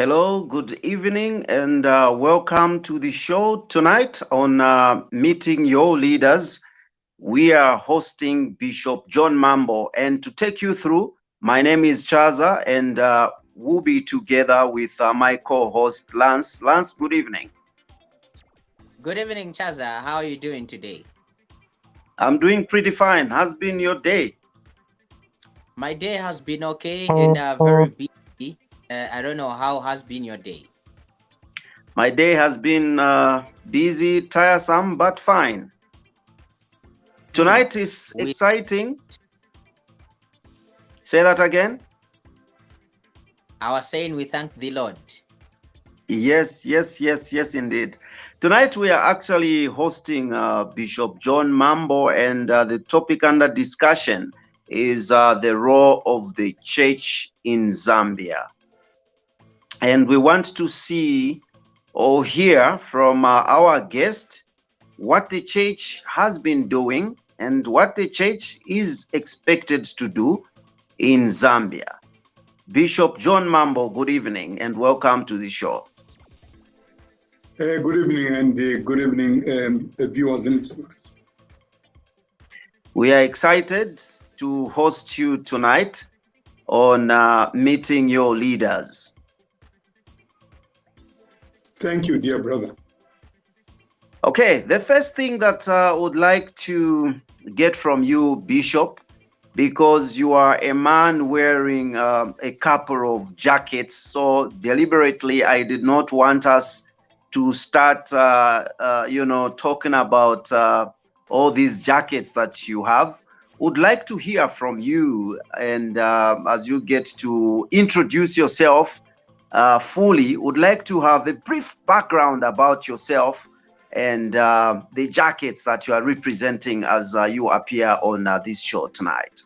Hello, good evening, and welcome to the show tonight on Meeting Your Leaders. We are hosting Bishop John Mambo, and to take you through, my name is Chaza, and we'll be together with my co-host Lance. Lance, good evening. Good evening, Chaza. How are you doing today? I'm doing pretty fine. How's been your day? My day has been okay and very busy. I don't know how has been your day. My day has been busy, tiresome, but fine. Hmm. Tonight is We exciting. Say that again. I was saying we thank the Lord. Yes, indeed. Tonight we are actually hosting Bishop John Mambo, and the topic under discussion is the role of the church in Zambia. And we want to see or hear from our guest what the church has been doing and what the church is expected to do in Zambia. Bishop John Mambo, good evening and welcome to the show. Good evening and good evening, viewers and listeners. We are excited to host you tonight on Meeting Your Leaders. Thank you, dear brother. Okay, the first thing that I would like to get from you, Bishop, because you are a man wearing a couple of jackets, so deliberately I did not want us to start, talking about all these jackets that you have. Would like to hear from you, and as you get to introduce yourself fully, would like to have a brief background about yourself and the jackets that you are representing as you appear on this show tonight.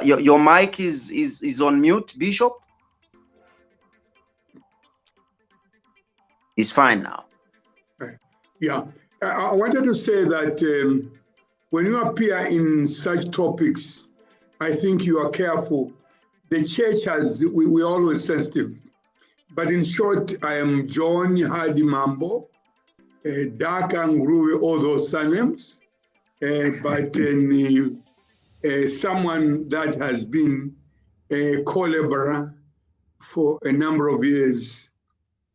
Your mic is on mute, Bishop. It's fine now. Yeah, I wanted to say that when you appear in such topics, I think you are careful. The church we're always sensitive. But in short, I am John Hadi Mambo, Dark and Groovy, all those surnames, but someone that has been a co-laborer for a number of years.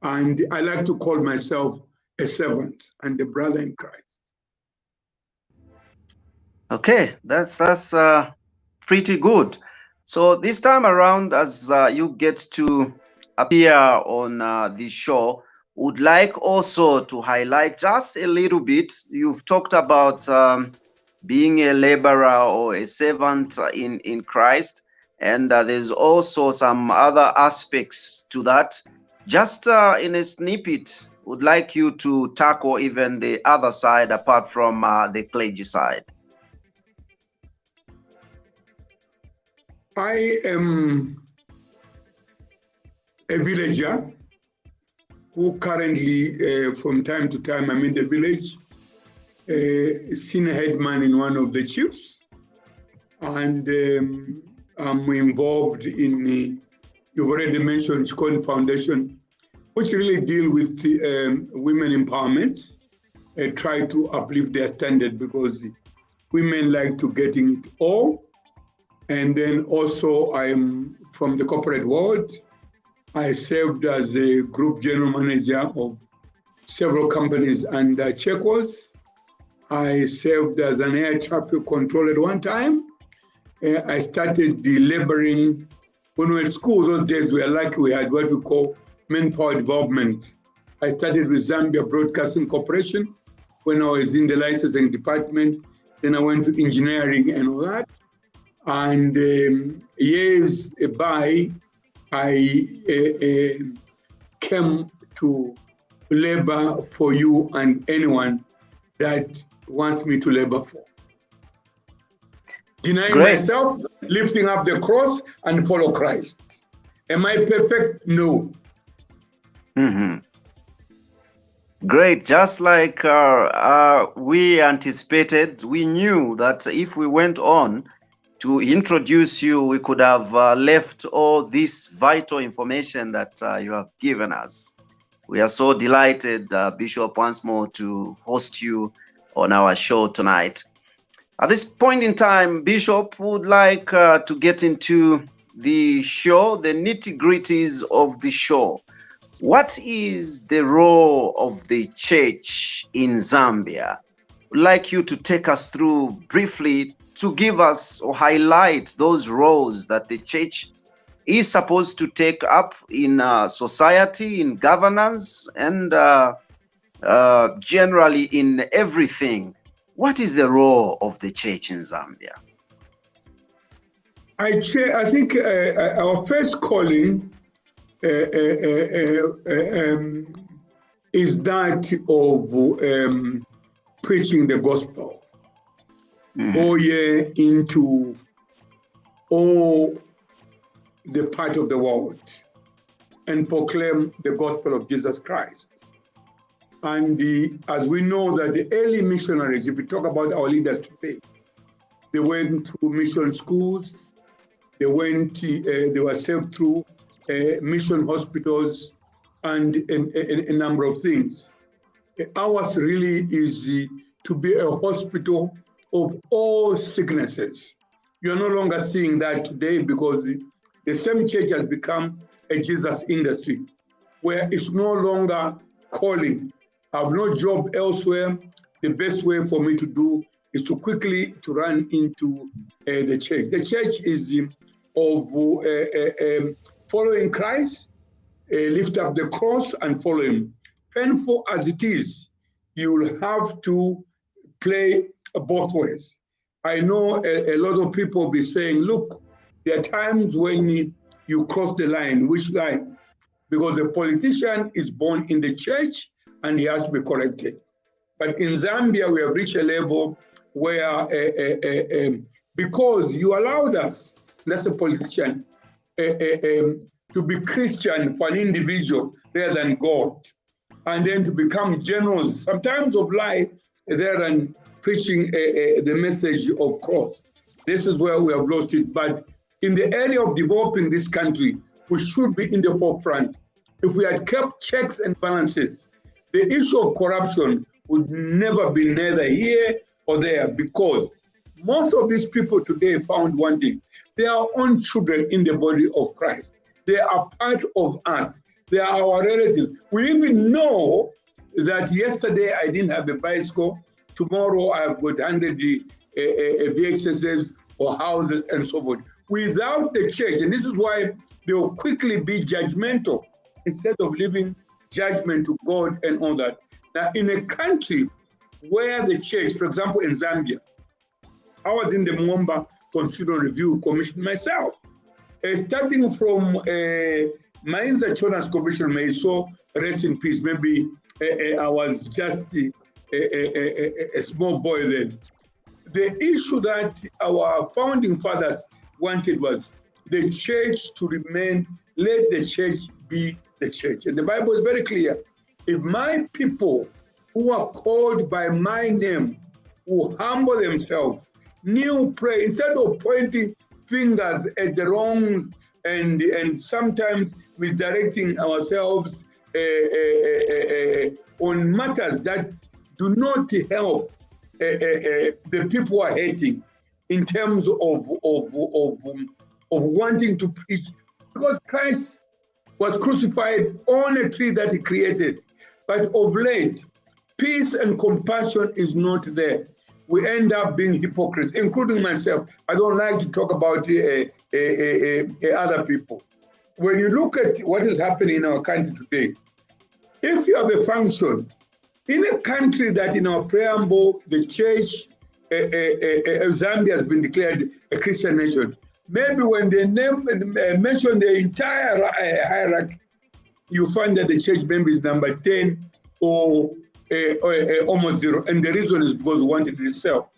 And I like to call myself a servant and a brother in Christ. Okay, that's pretty good. So this time around, as you get to appear on the show, would like also to highlight just a little bit. You've talked about being a laborer or a servant in Christ, and there's also some other aspects to that. Just in a snippet, would like you to tackle even the other side apart from the clergy side. I am a villager who currently, from time to time, I'm in the village, senior headman in one of the chiefs, and I'm involved in you've already mentioned Chikon Foundation, which really deal with women empowerment, try to uplift their standard because women like to getting it all. And then also I'm from the corporate world. I served as a group general manager of several companies under Checkers. I served as an air traffic controller at one time. I started laboring. When we were at school, those days we were lucky we had what we call manpower development. I started with Zambia Broadcasting Corporation when I was in the licensing department. Then I went to engineering and all that. And years by, I came to labor for you and anyone that wants me to labor for. Denying myself, lifting up the cross, and follow Christ. Am I perfect? No. Mm-hmm. Great. Just like we anticipated, we knew that if we went on to introduce you, we could have left all this vital information that you have given us. We are so delighted, Bishop, once more to host you on our show tonight. At this point in time, Bishop would like to get into the show, the nitty-gritties of the show. What is the role of the church in Zambia? I'd like you to take us through briefly to give us or highlight those roles that the church is supposed to take up in society, in governance, and generally in everything. What is the role of the church in Zambia? I think our first calling is that of preaching the gospel. Go ye into all the part of the world and proclaim the gospel of Jesus Christ. And as we know that the early missionaries, if we talk about our leaders today, they went through mission schools, they were served through mission hospitals and a number of things. Ours really is to be a hospital of all sicknesses. You're no longer seeing that today because the same church has become a Jesus industry where it's no longer calling. I have no job elsewhere. The best way for me to do is to quickly to run into the church. The church is of following Christ, lift up the cross and follow him. Painful as it is, you will have to play both ways. I know a lot of people will be saying, look, there are times when you cross the line. Which line? Because a politician is born in the church and he has to be corrected. But in Zambia, we have reached a level where, because you allowed us, that's a politician, to be Christian for an individual rather than God, and then to become generals, sometimes of life, rather than preaching the message of cross. This is where we have lost it. But in the area of developing this country, we should be in the forefront. If we had kept checks and balances, the issue of corruption would never be neither here or there, because most of these people today found one thing: they are own children in the body of Christ. They are part of us. They are our relatives. We even know that yesterday I didn't have a bicycle. Tomorrow I've got 100 VXSs or houses and so forth. Without the church, and this is why they will quickly be judgmental instead of leaving judgment to God and all that. Now, in a country where the church, for example, in Zambia, I was in the Mambo Constitutional Review Commission myself, starting from Mainza Chona's commission, may so rest in peace. Maybe I was just a small boy then. The issue that our founding fathers wanted was the church to remain, let the church be the church. And the Bible is very clear. If my people who are called by my name will humble themselves, kneel, pray, instead of pointing fingers at the wrongs and sometimes misdirecting ourselves on matters that do not help the people who are hating in terms of wanting to preach, because Christ was crucified on a tree that he created. But of late, peace and compassion is not there. We end up being hypocrites, including myself. I don't like to talk about other people. When you look at what is happening in our country today, if you have a function in a country that in our preamble, the church, Zambia has been declared a Christian nation, maybe when they mention the entire hierarchy, you find that the church member is number 10 or almost zero. And the reason is because we wanted it itself.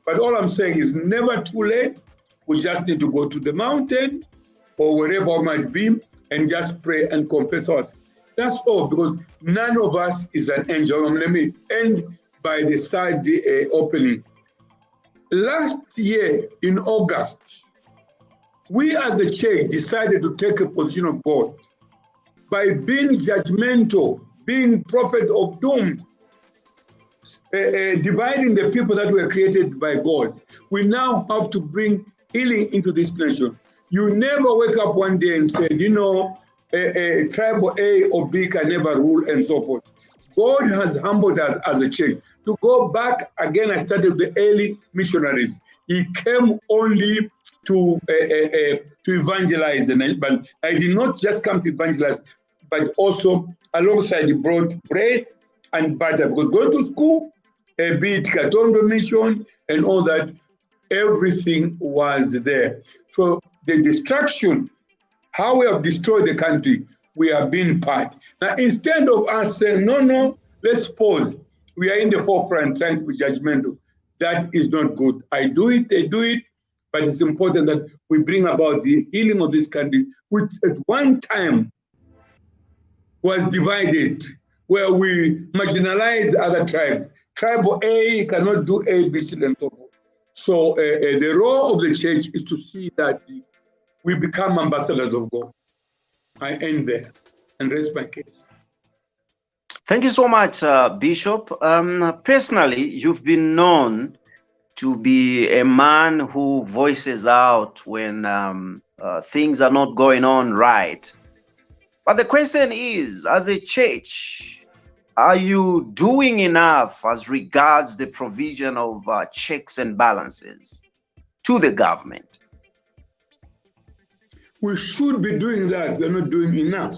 But all I'm saying is never too late. We just need to go to the mountain or wherever it might be and just pray and confess us. That's all, because none of us is an angel. Let me end by the side opening. last year in August, we as a church decided to take a position of God by being judgmental, being prophet of doom, dividing the people that were created by God. We now have to bring healing into this nation. You never wake up one day and say, you know, tribal A or B can never rule and so forth. God has humbled us as a church. To go back again, I started with the early missionaries. He came only to evangelize, but I did not just come to evangelize, but also alongside he brought bread and butter, because going to school, be it Katondo mission and all that, everything was there. So the destruction, how we have destroyed the country, we have been part. Now, instead of us saying, no, let's pause, we are in the forefront trying to be judgmental. That is not good. I do it, they do it, but it's important that we bring about the healing of this country, which at one time was divided, where we marginalized other tribes. Tribal A cannot do A, B, C, and so forth. So the role of the church is to see that we become ambassadors of God. I end there and rest my case. Thank you so much, Bishop. Personally, you've been known to be a man who voices out when things are not going on right. But the question is, as a church, are you doing enough as regards the provision of checks and balances to the government? We should be doing that. We're not doing enough.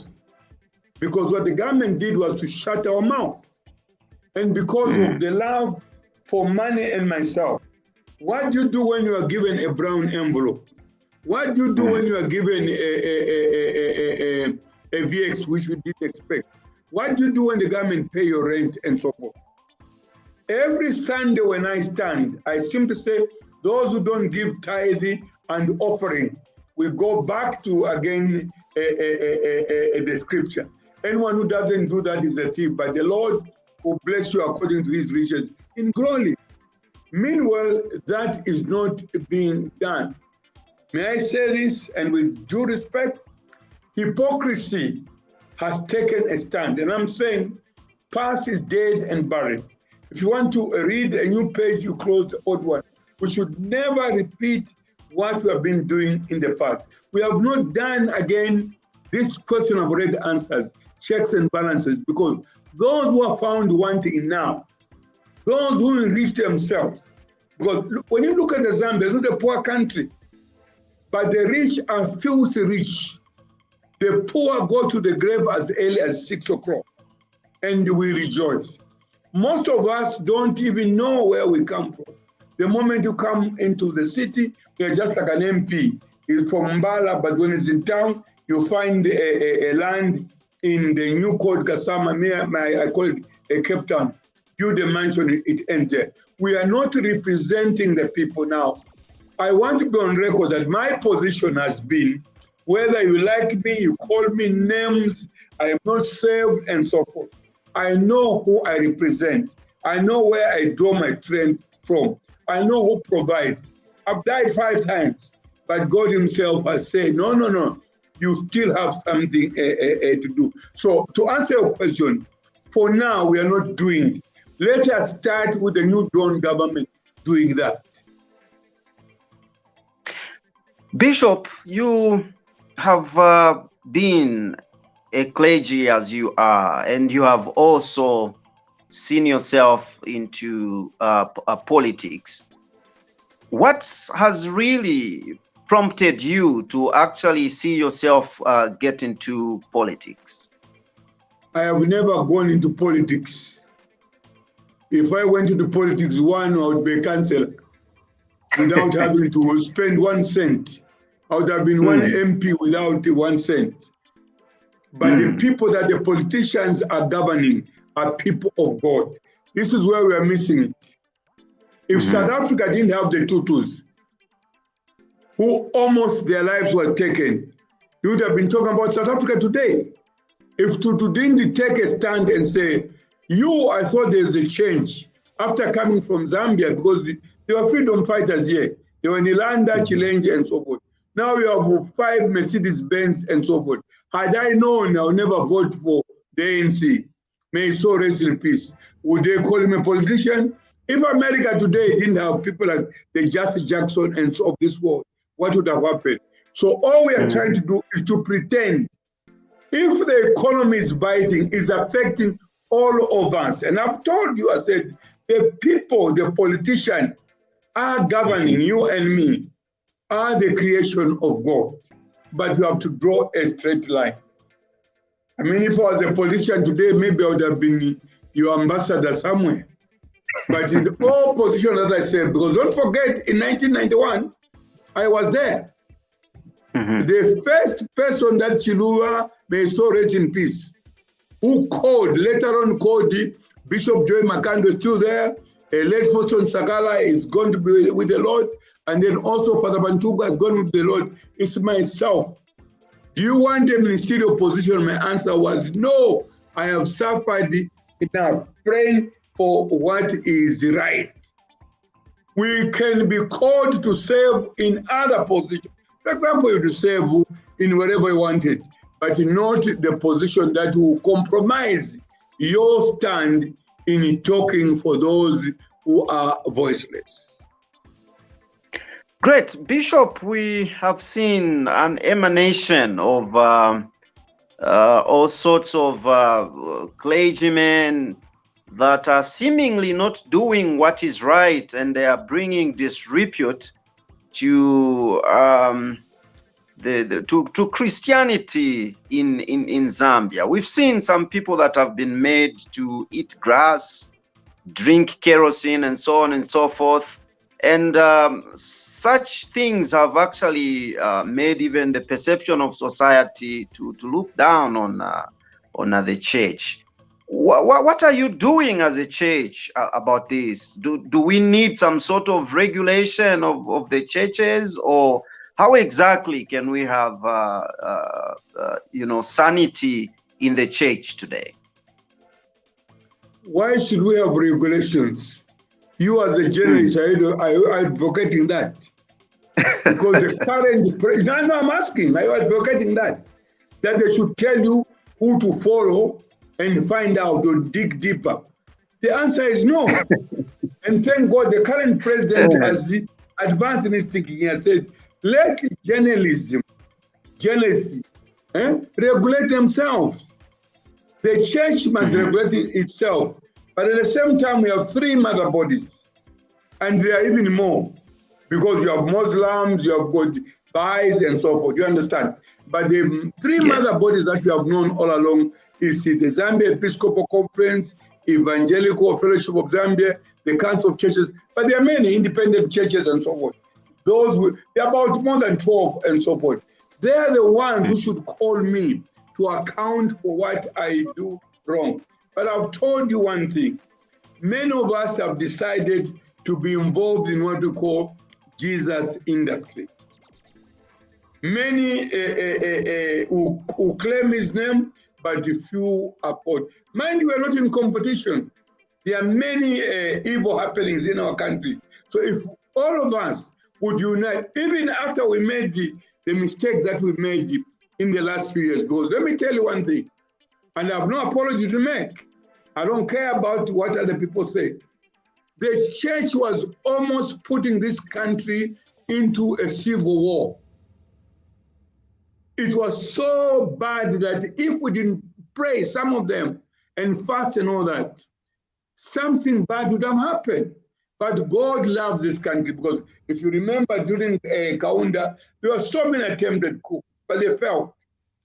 Because what the government did was to shut our mouth. And because of the love for money and myself, what do you do when you are given a brown envelope? What do you do when you are given a VX, which we didn't expect? What do you do when the government pay your rent and so forth? Every Sunday when I stand, I simply say, those who don't give tithing and offering, we go back to, again, the scripture. Anyone who doesn't do that is a thief, but the Lord will bless you according to his riches in glory. Meanwhile, that is not being done. May I say this, and with due respect, hypocrisy has taken a stand. And I'm saying, past is dead and buried. If you want to read a new page, you close the old one. We should never repeat what we have been doing in the past. We have not done, again, this question I've already answered, checks and balances, because those who are found wanting now, those who enrich themselves, because when you look at the Zambia, it's a poor country, but the rich are filthy rich. The poor go to the grave as early as 6 o'clock, and we rejoice. Most of us don't even know where we come from. The moment you come into the city, you're just like an MP. He's from Mbala, but when he's in town, you find a land in the new code Kasama, I call it a Cape Town. Build a mansion, it ends there. We are not representing the people now. I want to be on record that my position has been, whether you like me, you call me names, I am not saved, and so forth. I know who I represent. I know where I draw my strength from. I know who provides. I've died 5 times, but God himself has said, no, you still have something to do. So to answer your question, for now, we are not doing it. Let us start with the new drawn government doing that. Bishop, you have been a clergy as you are, and you have also seen yourself into politics. What has really prompted you to actually see yourself get into politics? I have never gone into politics. If I went into politics, I would be a councillor without having to spend 1 cent. I would have been one MP without 1 cent. But the people that the politicians are governing are people of God. This is where we are missing it. If South Africa didn't have the Tutus, who almost their lives were taken, you would have been talking about South Africa today. If Tutu didn't take a stand and say, I thought there's a change after coming from Zambia, because There were freedom fighters here. They were in Ilanda, Challenge, and so forth. Now we have 5 Mercedes-Benz and so forth. Had I known, I would never vote for the ANC. May his soul rest in peace. Would they call him a politician? If America today didn't have people like the Jesse Jackson and so of this world, what would have happened? So all we are trying to do is to pretend. If the economy is biting, it's affecting all of us. And I've told you, I said, the people, the politicians are governing you and me, are the creation of God. But you have to draw a straight line. I mean, if I was a politician today, maybe I would have been your ambassador somewhere. But in all positions that I said, because don't forget, in 1991, I was there. The first person that Chiluba, may so rest in peace, who called, later on called Bishop Joy Makando, still there. Late Foston Sagala is going to be with the Lord. And then also Father Bantuga is going with the Lord. It's myself. Do you want a ministerial position? My answer was no. I have suffered enough praying for what is right. We can be called to serve in other positions. For example, you to serve in wherever you wanted, but not the position that will compromise your stand in talking for those who are voiceless. Great. Bishop, we have seen an emanation of all sorts of clergymen that are seemingly not doing what is right, and they are bringing disrepute to to Christianity in Zambia. We've seen some people that have been made to eat grass, drink kerosene, and so on and so forth. And such things have actually made even the perception of society to look down on the church. What are you doing as a church about this? Do we need some sort of regulation of the churches, or how exactly can we have sanity in the church today? Why should we have regulations? You as a journalist are advocating that. Because the current, no, I'm asking, are you advocating that they should tell you who to follow and find out or dig deeper? The answer is no. And thank God the current president has advanced in his thinking. He has said, let journalism regulate themselves. The church must regulate itself. But at the same time, we have 3 mother bodies. And there are even more. Because you have Muslims, you have got Baha'is and so forth. You understand? But the 3 mother bodies that we have known all along is the Zambia Episcopal Conference, Evangelical Fellowship of Zambia, the Council of Churches. But there are many independent churches and so forth. There are about more than 12 and so forth. They are the ones who should call me to account for what I do wrong. But I've told you one thing. Many of us have decided to be involved in what we call Jesus industry. Many who claim his name, but few uphold. Mind you, we are not in competition. There are many evil happenings in our country. So if all of us would unite, even after we made the mistakes that we made in the last few years, because let me tell you one thing, and I have no apology to make. I don't care about what other people say. The church was almost putting this country into a civil war. It was so bad that if we didn't pray, some of them, and fast and all that, something bad would have happened. But God loves this country, because if you remember during Kaunda, there were so many attempted coups, but they failed.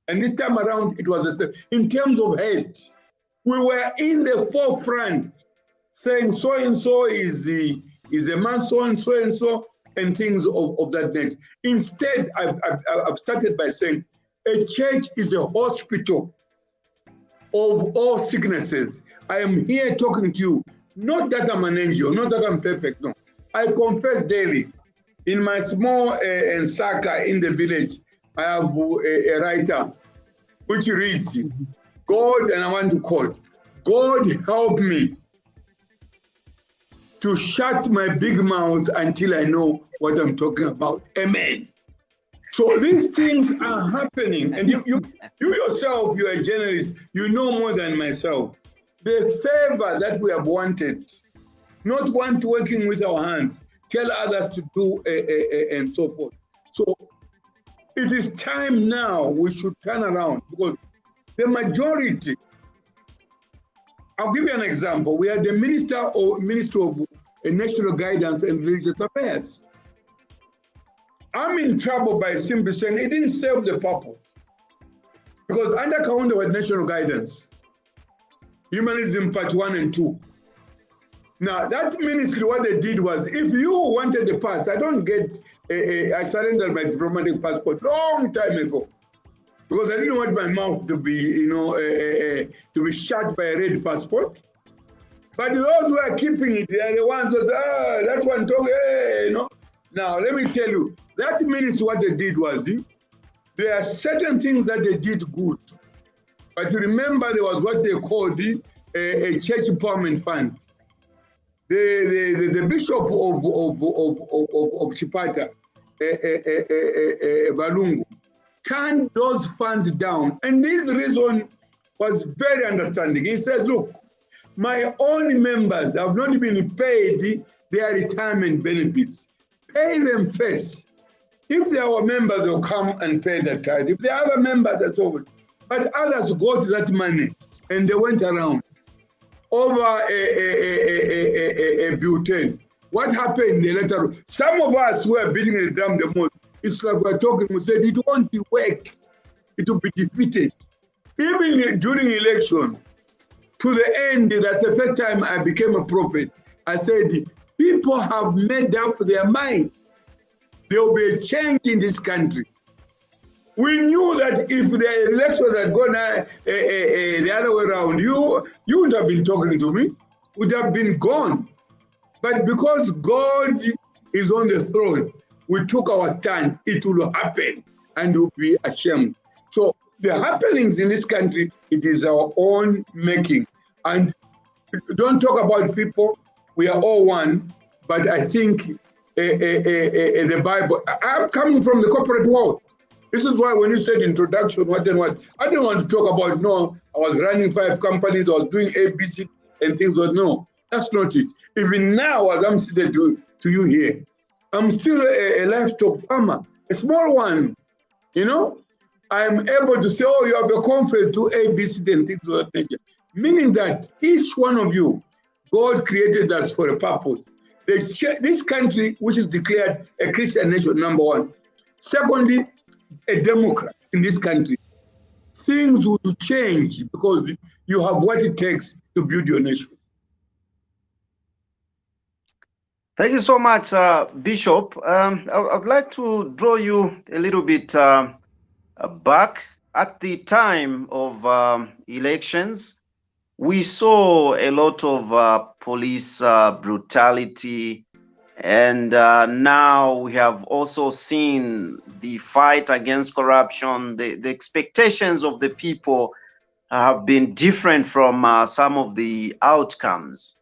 And this time around, it was a step. In terms of hate, we were in the forefront saying so-and-so is a man so-and-so, and things of that nature. Instead, I've started by saying, a church is a hospital of all sicknesses. I am here talking to you, not that I'm an angel, not that I'm perfect, no. I confess daily. In my small ensaka in the village, I have a writer which reads, God, and I want to quote, God help me to shut my big mouth until I know what I'm talking about. Amen. So these things are happening. And you yourself, you're a journalist, you know more than myself. The favor that we have wanted, not want working with our hands, tell others to do and so forth. So it is time now we should turn around, because the majority, I'll give you an example. We are the Minister of National Guidance and Religious Affairs. I'm in trouble by simply saying it didn't serve the purpose. Because under Kaunda was National Guidance, Humanism Part 1 and 2. Now, that ministry, what they did was, if you wanted the pass, I surrendered my diplomatic passport long time ago, because I didn't want my mouth to be, to be shut by a red passport. But those who are keeping it, they are the ones that, that one talk, Now, let me tell you, that ministry, what they did was, there are certain things that they did good. But you remember there was what they called a church empowerment fund. The bishop of Chipata, Balungu, turned those funds down. And his reason was very understanding. He says, look, my own members have not been paid their retirement benefits. Pay them first. If they are members, they'll come and pay that tithe. If they are other members, that's over. But others got that money and they went around over a butane. What happened later? Some of us who are beating the drum the most, it's like we're talking, we said it won't work. It will be defeated. Even during election, to the end, that's the first time I became a prophet. I said, people have made up their mind. There will be a change in this country. We knew that if the elections had gone the other way around, you wouldn't have been talking to me, would have been gone. But because God is on the throne, we took our stand. It will happen, and we'll be ashamed. So the happenings in this country, it is our own making. And don't talk about people. We are all one. But I think the Bible, I'm coming from the corporate world. This is why when you said introduction, what, I didn't want to talk about, no, I was running 5 companies, I was doing ABC and things, but no, that's not it. Even now, as I'm sitting to you here, I'm still a livestock farmer, a small one, I'm able to say, oh, you have a conference, do ABC and things of that nature. Meaning that each one of you, God created us for a purpose. This country, which is declared a Christian nation, number one. Secondly, a Democrat in this country. Things will change because you have what it takes to build your nation. Thank you so much, Bishop. I'd like to draw you a little bit back. At the time of elections, we saw a lot of police brutality, and now we have also seen the fight against corruption. The expectations of the people have been different from some of the outcomes.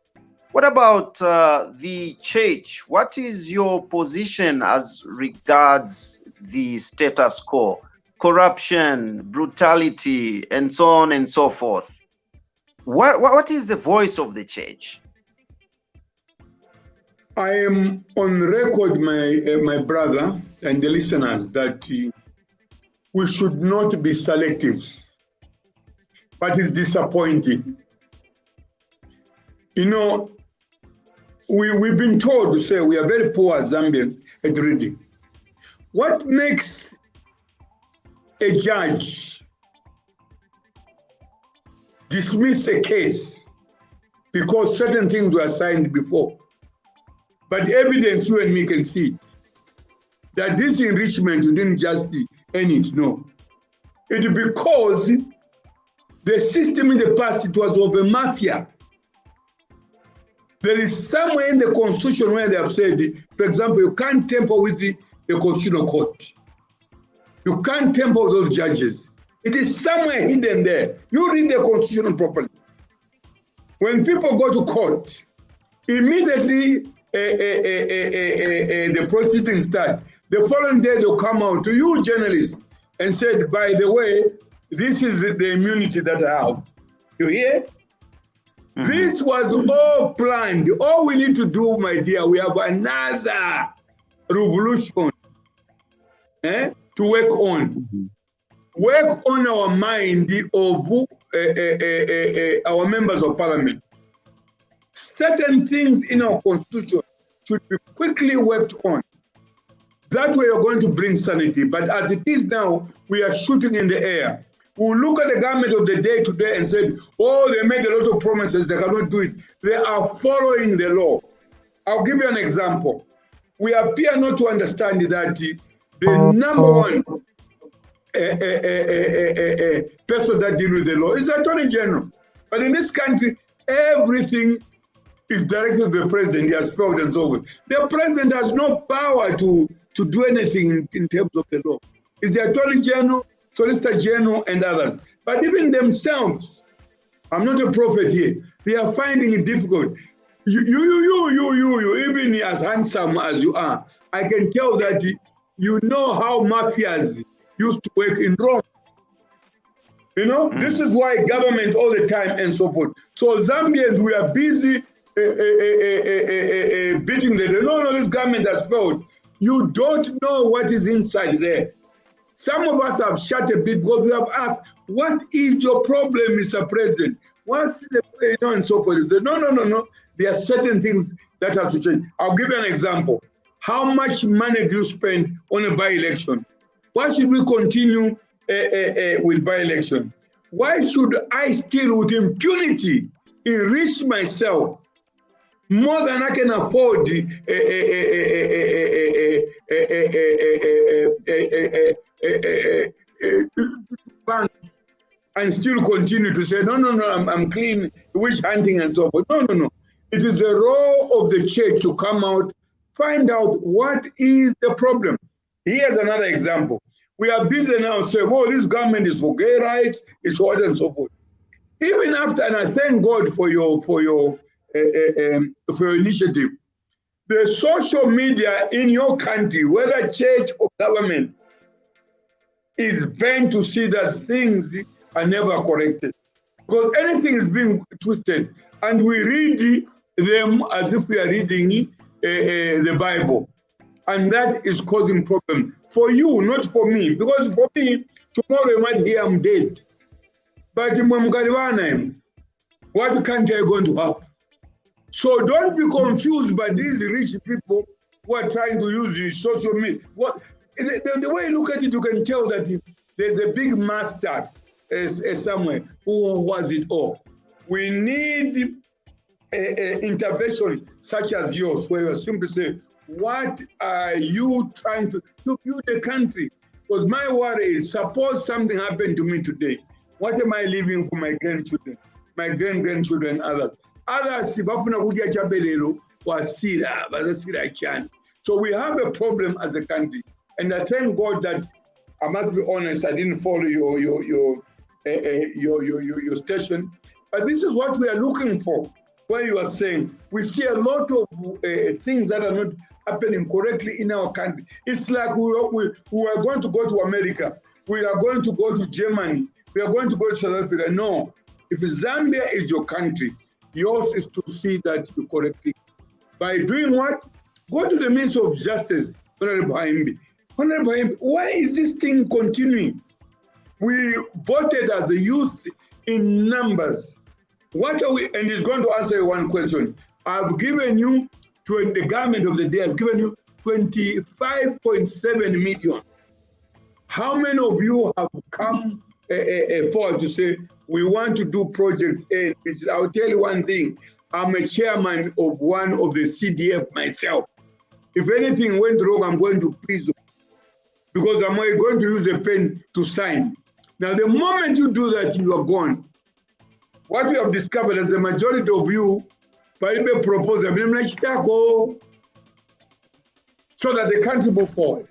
What about the church? What is your position as regards the status quo? Corruption, brutality, and so on and so forth. What is the voice of the church? I am on record, my brother and the listeners, that we should not be selective, but it's disappointing. We've been told to say we are very poor as Zambians at reading. What makes a judge dismiss a case because certain things were signed before? But evidence, you and me can see that this enrichment, you didn't just end it, no. It's because the system in the past, it was of a mafia. There is somewhere in the Constitution where they have said, for example, you can't tamper with the Constitutional Court. You can't tamper with those judges. It is somewhere hidden there. You read the Constitution properly. When people go to court, Immediately, the proceedings start. The following day, they'll come out to you journalists and said, by the way, this is the immunity that I have. You hear? This was all planned. All we need to do, my dear, we have another revolution to work on. Work on our mind of our members of parliament. Certain things in our constitution should be quickly worked on. That way you're going to bring sanity. But as it is now, we are shooting in the air. We'll look at the government of the day today and say, oh, they made a lot of promises, they cannot do it. They are following the law. I'll give you an example. We appear not to understand that the number one person that deals with the law is the Attorney General. But in this country, everything is directed to the president. He has failed and so on. The president has no power to do anything in terms of the law. It's the Attorney General, Solicitor General, and others. But even themselves, I'm not a prophet here, they are finding it difficult. You, even as handsome as you are, I can tell that you know how mafias used to work in Rome. You know, this is why government all the time and so forth. So Zambians, we are busy beating the no, this government has failed. You don't know what is inside there. Some of us have shut a bit because we have asked, what is your problem, Mr. President? What's the, and so forth. He said, no. There are certain things that have to change. I'll give you an example. How much money do you spend on a by-election? Why should we continue with by-election? Why should I still with impunity enrich myself more than I can afford and still continue to say, no, I'm clean, witch hunting and so forth. No. It is the role of the church to come out, find out what is the problem. Here's another example. We are busy now saying, oh, this government is for gay rights, it's for what and so forth. Even after, and I thank God for your initiative, the social media in your country, whether church or government, is bent to see that things are never corrected. Because anything is being twisted, and we read them as if we are reading the Bible. And that is causing problem for you, not for me. Because for me, tomorrow you might hear I'm dead. But what country are you going to have? So don't be confused by these rich people who are trying to use the social media. The way you look at it, you can tell that there's a big master somewhere who was it all. We need intervention such as yours, where you simply say, what are you trying to build the country? Because my worry is, suppose something happened to me today, what am I leaving for my grandchildren, my grandchildren, others? Others, so we have a problem as a country. And I thank God that, I must be honest, I didn't follow your station. But this is what we are looking for. Where you are saying, we see a lot of things that are not happening correctly in our country. It's like we are going to go to America. We are going to go to Germany. We are going to go to South Africa. No. If Zambia is your country, yours is to see that you correctly. By doing what? Go to the Minister of Justice, Honorable Haimbi. Honorable Haimbi, why is this thing continuing? We voted as a youth in numbers. What are we? And he's going to answer you one question. I've given you, the government of the day has given you 25.7 million. How many of you have come forward to say, we want to do project A? I'll tell you one thing. I'm a chairman of one of the CDF myself. If anything went wrong, I'm going to prison because I'm going to use a pen to sign. Now, the moment you do that, you are gone. What we have discovered is the majority of you propose so that they can't move forward.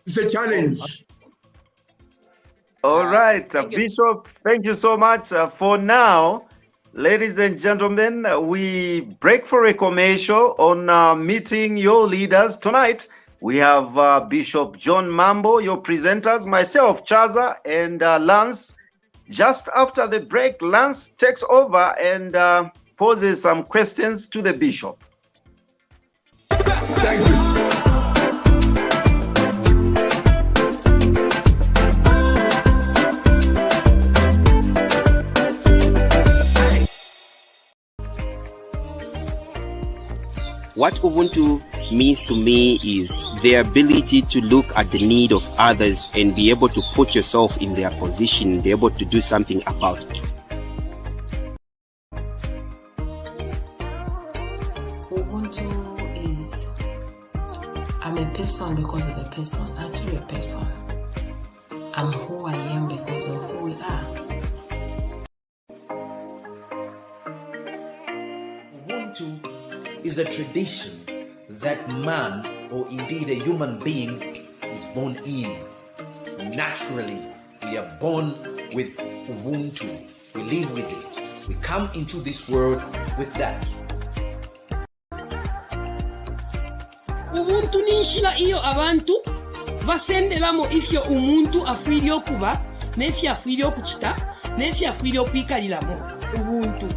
It's a challenge. All right, Bishop, thank you so much. For now, Ladies and gentlemen, we break for a commercial on meeting your leaders. Tonight, we have Bishop John Mambo, your presenters, myself, Chaza, and Lance. Just after the break, Lance takes over and poses some questions to the bishop. Thank you. What Ubuntu means to me is the ability to look at the need of others and be able to put yourself in their position, be able to do something about it. Ubuntu is I'm a person because of a person. Actually a person. I'm who I am because of who we are. Ubuntu is a tradition that man, or indeed a human being, is born in. Naturally, we are born with Ubuntu. We live with it. We come into this world with that. Ubuntu ninshira iyo abantu basenderamu ifyo umuntu afiire okuba n'efyo afiire okukita n'efyo afiire okwikaliramu Ubuntu.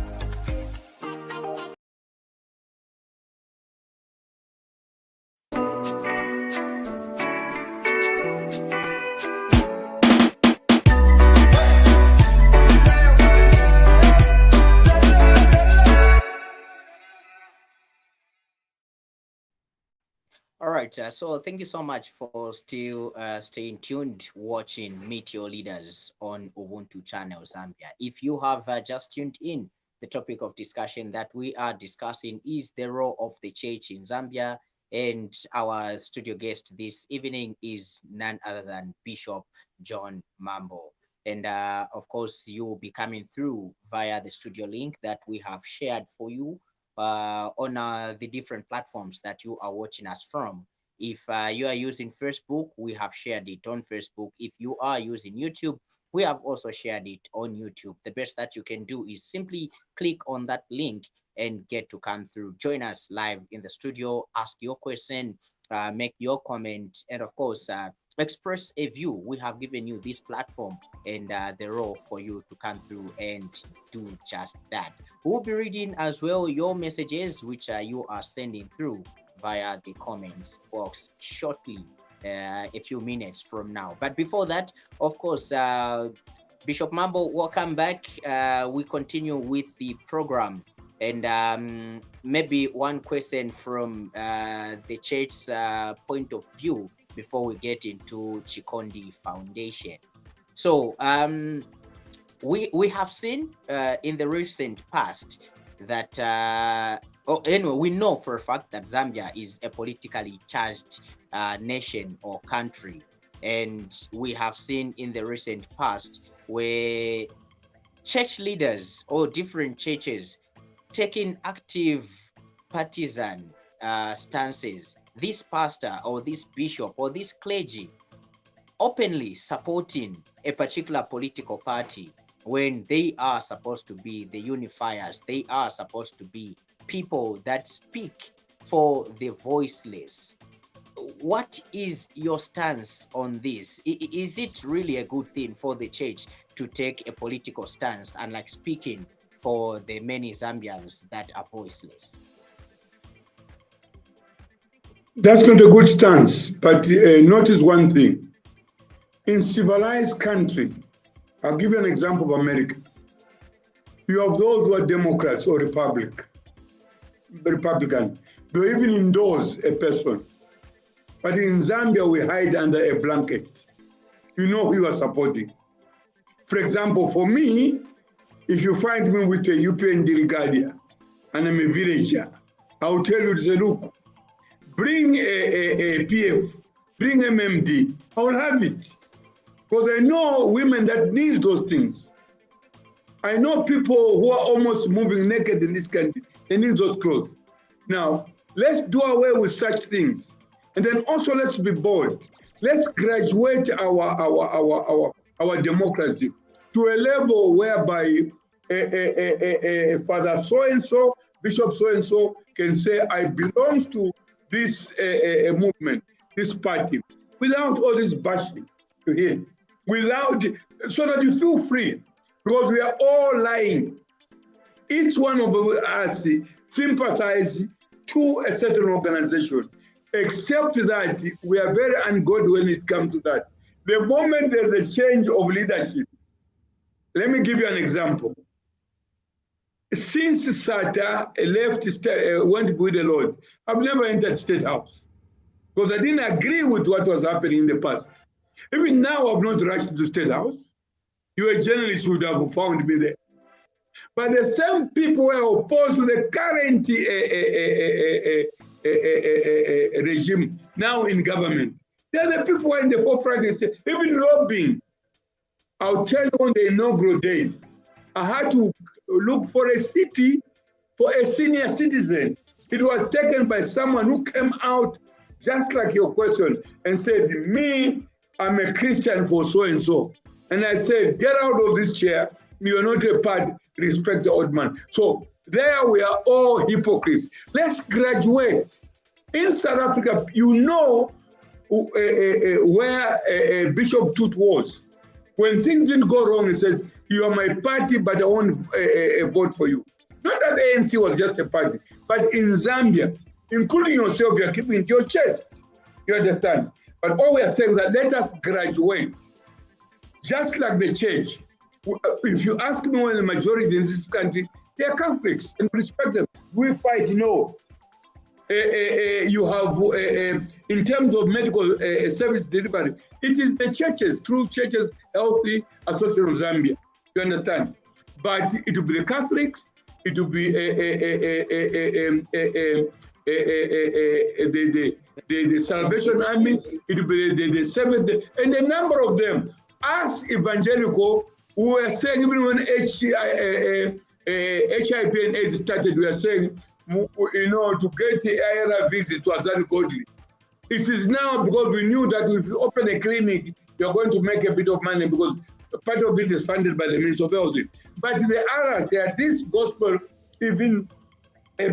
All right, so thank you so much for still staying tuned, watching Meet Your Leaders on Ubuntu channel Zambia. If you have just tuned in, the topic of discussion that we are discussing is the role of the church in Zambia, and our studio guest this evening is none other than Bishop John Mambo. And of course, you will be coming through via the studio link that we have shared for you on the different platforms that you are watching us from. If you are using Facebook, we have shared it on Facebook. If you are using YouTube, we have also shared it on YouTube. The best that you can do is simply click on that link and get to come through. Join us live in the studio, ask your question, make your comment, and of course, express a view. We have given you this platform and the role for you to come through and do just that. We'll be reading as well your messages, which you are sending through via the comments box shortly, a few minutes from now. But before that, of course, Bishop Mambo, welcome back. We continue with the program. And maybe one question from the church's point of view before we get into Chikondi Foundation. So we have seen in the recent past that, anyway, we know for a fact that Zambia is a politically charged nation or country. And we have seen in the recent past where church leaders or different churches taking active partisan stances. This pastor or this bishop or this clergy openly supporting a particular political party when they are supposed to be the unifiers. They are supposed to be people that speak for the voiceless. What is your stance on this? Is it really a good thing for the church to take a political stance and like speaking for the many Zambians that are voiceless? That's not a good stance, but notice one thing. In civilized country, I'll give you an example of America. You have those who are Democrats or Republican. They even endorse a person. But in Zambia, we hide under a blanket. You know who you are supporting. For example, for me, if you find me with a UPN Dirigadia and I'm a villager, I will tell you to say, look, bring a PF, bring MMD, I will have it. Because I know women that need those things. I know people who are almost moving naked in this country, they need those clothes. Now, let's do away with such things. And then also let's be bold. Let's graduate our democracy to a level whereby Father so-and-so, Bishop so-and-so can say, I belong to this movement, this party, without all this bashing to him, so that you feel free, because we are all lying. Each one of us sympathize to a certain organization, except that we are very ungood when it comes to that. The moment there's a change of leadership, let me give you an example. Since Sata left, went with the Lord, I've never entered State House because I didn't agree with what was happening in the past. Even now, I've not rushed to State House. You, a journalist, would have found me there. But the same people who are opposed to the current regime now in government. They are the people who are in the forefront. They say, even lobbying. I'll tell you on the inaugural day, I had to look for a city for a senior citizen. It was taken by someone who came out just like your question and said, me, I'm a Christian for so-and-so. And I said, get out of this chair. You're not a part, respect the old man. So there we are all hypocrites. Let's graduate. In South Africa, you know where Bishop Tut was. When things didn't go wrong, he says, you are my party, but I won't vote for you. Not that the ANC was just a party, but in Zambia, including yourself, you are keeping it to your chest. You understand? But all we are saying is that let us graduate. Just like the church. If you ask me when the majority in this country, they are Catholics and respect them. We fight, no. You have, in terms of medical service delivery, it is the churches, through churches, Healthy Association of Zambia. You understand? But it will be the Catholics, it will be the Salvation Army, it will be the Seventh, and a number of them. As evangelical, we were saying, even when HIV and AIDS started, we were saying, you know, to get the ARVs, it was ungodly. It is now because we knew that if you open a clinic, you're going to make a bit of money because part of it is funded by the Ministry of Health. But the others, they are this gospel even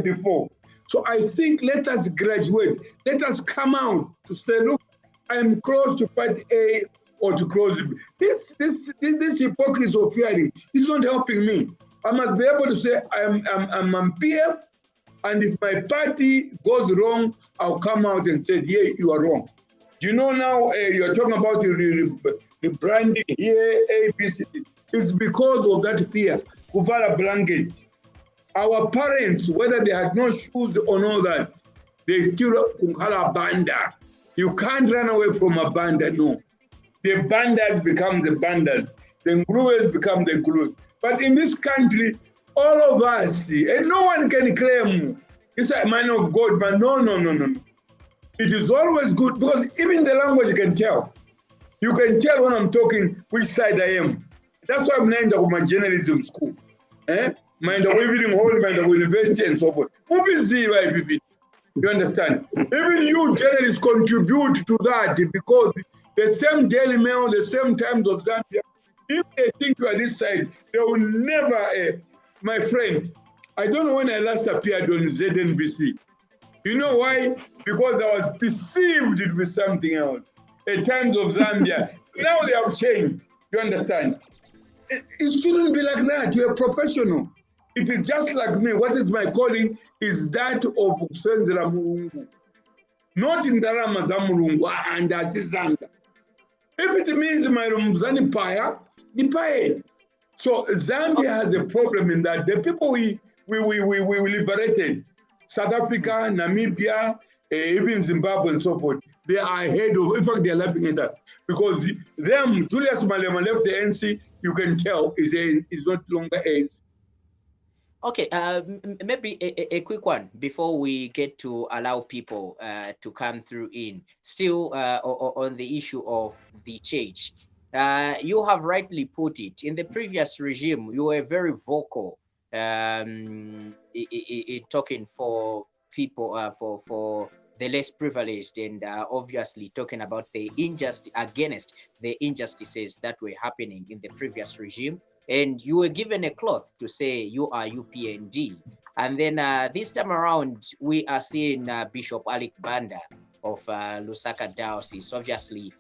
before. So I think let us graduate. Let us come out to say, look, I'm close to party A or to close B. This hypocrisy of fearing is not helping me. I must be able to say I'm on PF, and if my party goes wrong, I'll come out and say, yeah, you are wrong. You know now you're talking about the branding here, ABC. It's because of that fear. Kuvala blanket. Our parents, whether they had no shoes or no that, they still kuhala banda. You can't run away from a banda, no. The bandas become the bandas. The glues become the glues. But in this country, all of us, and no one can claim it's a man of God, but no. It is always good because even the language you can tell. You can tell when I'm talking which side I am. That's why I'm named my journalism school. Mind the evening hall, mind the university and so forth. You understand? Even you journalists contribute to that because the same Daily Mail, the same Times of Zambia, if they think you are this side, they will never, my friend, I don't know when I last appeared on ZNBC. You know why? Because I was perceived it with something else. At Times of Zambia. Now they have changed. You understand? It shouldn't be like that. You're a professional. It is just like me. What is my calling is that of Senzera Mulungu. Not in Darama Zamulungu and Asizanga. If it means my Rumzani Paya, the Paya. So Zambia has a problem in that the people we liberated, South Africa, Namibia, even Zimbabwe and so forth, they are ahead of, in fact, they are laughing at us. Because them, Julius Malema left the ANC, you can tell is not longer ANC. Okay, maybe a quick one before we get to allow people to come through in. Still on the issue of the church. You have rightly put it. In the previous regime, you were very vocal in talking for people, for the less privileged, and obviously talking about the injustice, against the injustices that were happening in the previous regime. and you were given a cloth to say you are UPND. And then this time around, we are seeing Bishop Alec Banda of Lusaka Diocese, obviously,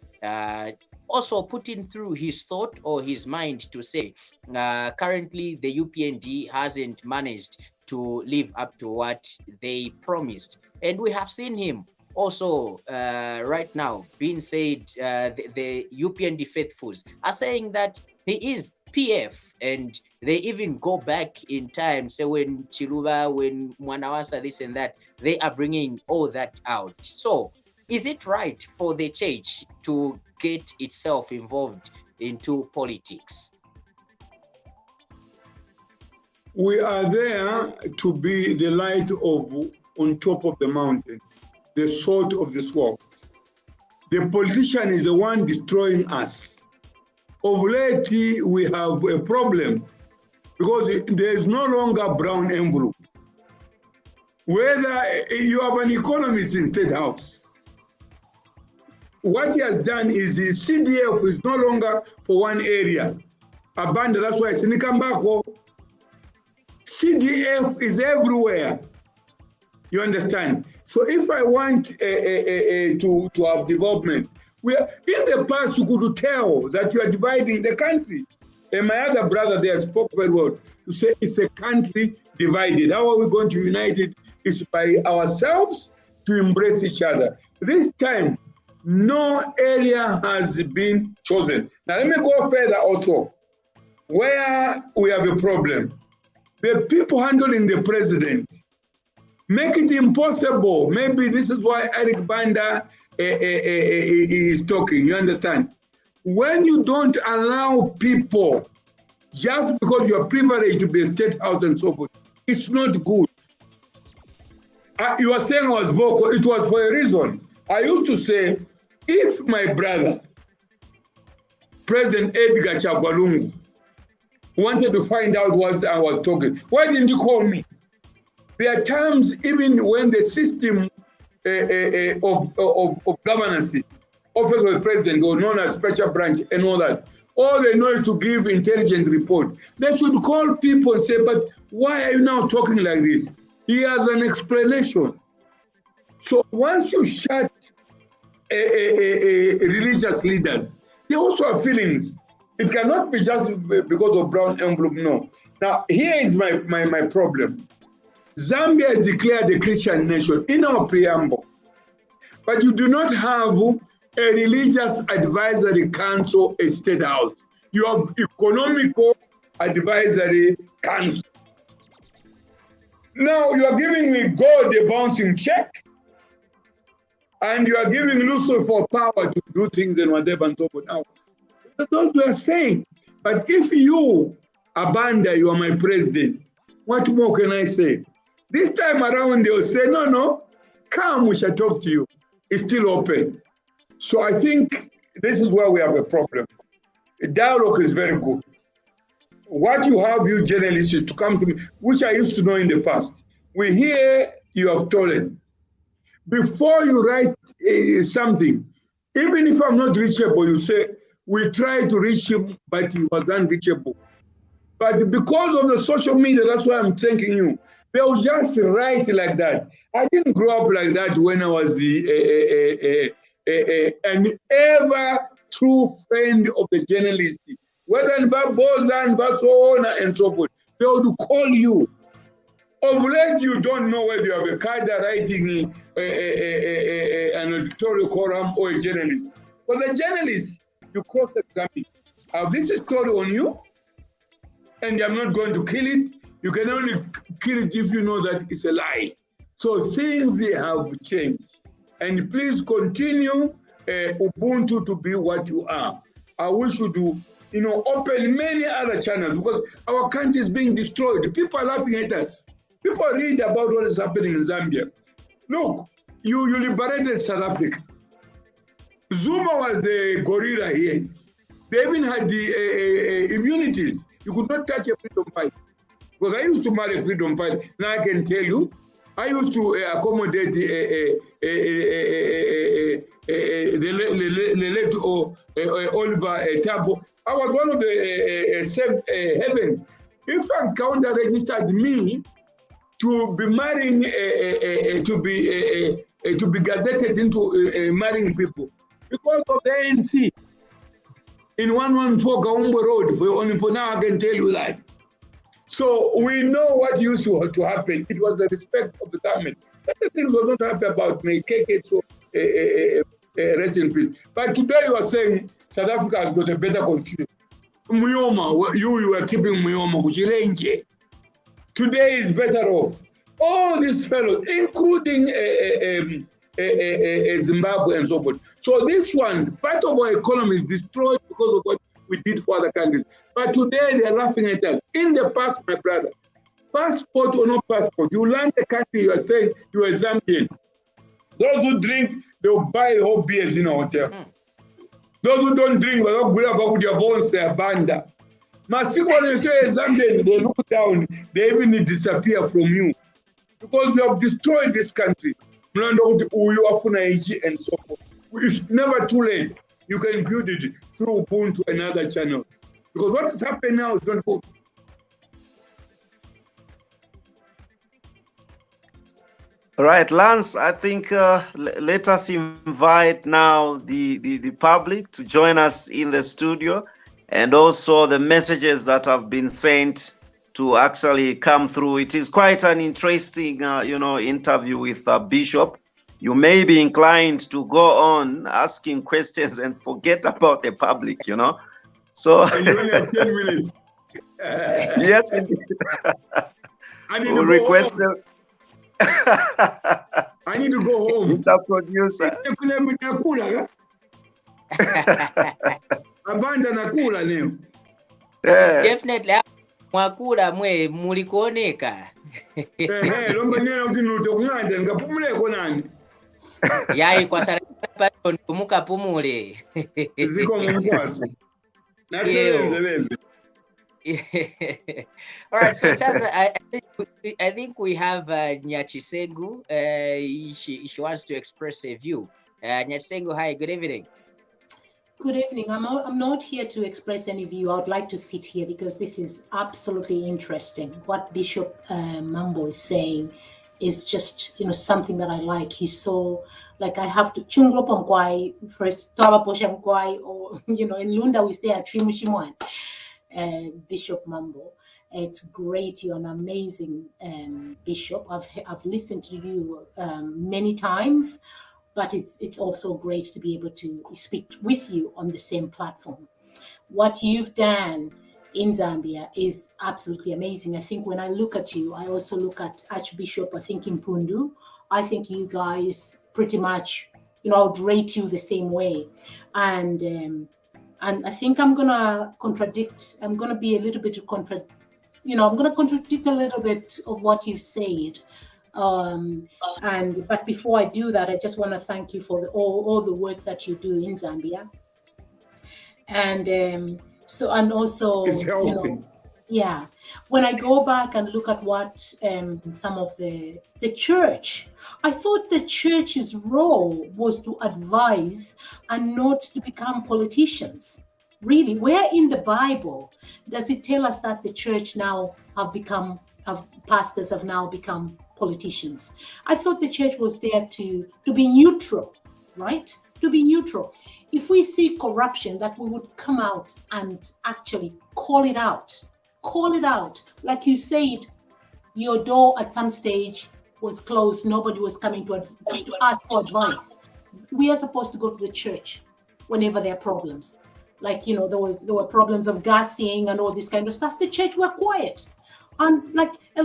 also putting through his thought or his mind to say, currently the UPND hasn't managed to live up to what they promised. And we have seen him also right now being said, the UPND faithfuls are saying that he is PF, and they even go back in time, say when Chiluba, when Mwanawasa, this and that, they are bringing all that out. So is it right for the church to get itself involved into politics? We are there to be the light on top of the mountain, the salt of this world. The politician is the one destroying us. Of late, we have a problem because there is no longer brown envelope. Whether you have an economist in State House, what he has done is the CDF is no longer for one area. Abandoned, that's why Sinikambako, CDF is everywhere. You understand? So if I want to have development, in the past you could tell that you are dividing the country. And my other brother there spoke very well to say it's a country divided. How are we going to unite it? It's by ourselves to embrace each other. This time, no area has been chosen. Now let me go further also. Where we have a problem, the people handling the president make it impossible. Maybe this is why Eric Banda is talking, you understand? When you don't allow people, just because you are privileged to be a state house and so forth, it's not good. You are saying I was vocal, it was for a reason. I used to say, if my brother, President Edgar Chagwalungu, wanted to find out what I was talking, why didn't he call me? There are times, even when the system of governance, office of the president, or known as special branch and all that, all they know is to give intelligent report. They should call people and say, but why are you now talking like this? He has an explanation. So once you shut religious leaders, they also have feelings. It cannot be just because of brown envelope, no. Now, here is my problem. Zambia is declared a Christian nation in our preamble, but you do not have a religious advisory council at State House. You have economical advisory council. Now you are giving me God a bouncing check, and you are giving Lucifer power to do things and whatever and so forth. Now, those we are saying, but if you abandon, you are my president, what more can I say? This time around, they'll say, no, come, we shall talk to you. It's still open. So I think this is where we have a problem. The dialogue is very good. What you have, you journalists, is to come to me, which I used to know in the past. We hear you have stolen. Before you write something, even if I'm not reachable, you say, we tried to reach him, but he was unreachable. But because of the social media, that's why I'm thanking you. They'll just write like that. I didn't grow up like that when I was an ever true friend of the journalist. Whether in Bozan, Barcelona, and so forth, they would call you. Of late, you don't know whether you have a card writing an editorial column or a journalist. But a journalist, you cross-examine. I have this story on you, and I'm not going to kill it. You can only kill it if you know that it's a lie. So things have changed. And please continue Ubuntu to be what you are. I wish you to, open many other channels because our country is being destroyed. People are laughing at us. People read about what is happening in Zambia. Look, you liberated South Africa. Zuma was a gorilla here. They even had the immunities. You could not touch a freedom fighter. Because I used to marry a freedom fighter. Now I can tell you, I used to accommodate the late Oliver Tambo. I was one of the saved heavens. In fact, Kaunda registered me to be marrying, to be gazetted into marrying people because of the ANC in 114 Kaumbo Road. Only for now, I can tell you that. So we know what used to happen. It was the respect of the government. Certain things was not happy about me. So rest in peace. But today you are saying South Africa has got a better constitution. Muyoma, you were keeping Muyoma, Kuchilenge. Today is better off. All these fellows, including Zimbabwe and so forth. So this one, part of our economy is destroyed because of what we did for other countries. But today they are laughing at us. In the past, my brother, passport or no passport, you land the country, you are saying you are Zambian. Those who drink, they'll buy the whole beers in a hotel. Those who don't drink, they'll go about with their bones, their banda. Masiku, when you say Zambian, they look down, they even disappear from you. Because you have destroyed this country. And so forth. It's never too late. You can build it through Ubuntu and other channels. Because what is happening now is not good. All right, Lance, I think let us invite now the public to join us in the studio, and also the messages that have been sent to actually come through. It is quite an interesting, interview with Bishop. You may be inclined to go on asking questions and forget about the public, So And you only have 10 minutes. yes, indeed. I need We'll to go request home. them. I need to go home. Mr. Producer. Abanda nakula leo. Yeah. Definitely mwakula mwe mulikuoneka. Lomba nena utinuto kunganda ngapumuleko nani. Yai kwa sarana pa ndumuka pumule. Ziko mungwasu. Nasebenze bembe. All right, so Chaza, I think we have Nyachisengu. She wants to express a view. Nyachisengu, hi, good evening. Good evening. I'm not here to express any view. I would like to sit here because this is absolutely interesting. What Bishop Mambo is saying is just something that I like. He's so like I have to chunglo pomkwai first taba posha mkwai, or in Lunda we say atrimushimwan. Bishop Mambo, it's great. You're an amazing bishop. I've listened to you many times, but it's also great to be able to speak with you on the same platform. What you've done in Zambia is absolutely amazing. I think when I look at you, I also look at Archbishop, I think in Pundu. I think you guys pretty much, I would rate you the same way. And I think I'm gonna contradict. I'm gonna be a little bit I'm gonna contradict a little bit of what you've said. But before I do that, I just want to thank you for all the work that you do in Zambia. And also, It's healthy. yeah. When I go back and look at what some of the church, I thought the church's role was to advise and not to become politicians. Really, where in the Bible does it tell us that the church now pastors have now become politicians? I thought the church was there to be neutral, right? To be neutral. If we see corruption, that we would come out and actually call it out. Call it out. Like you said, your door at some stage was closed. Nobody was coming to ask for advice. We are supposed to go to the church whenever there are problems. Like, there were problems of gassing and all this kind of stuff. The church were quiet. And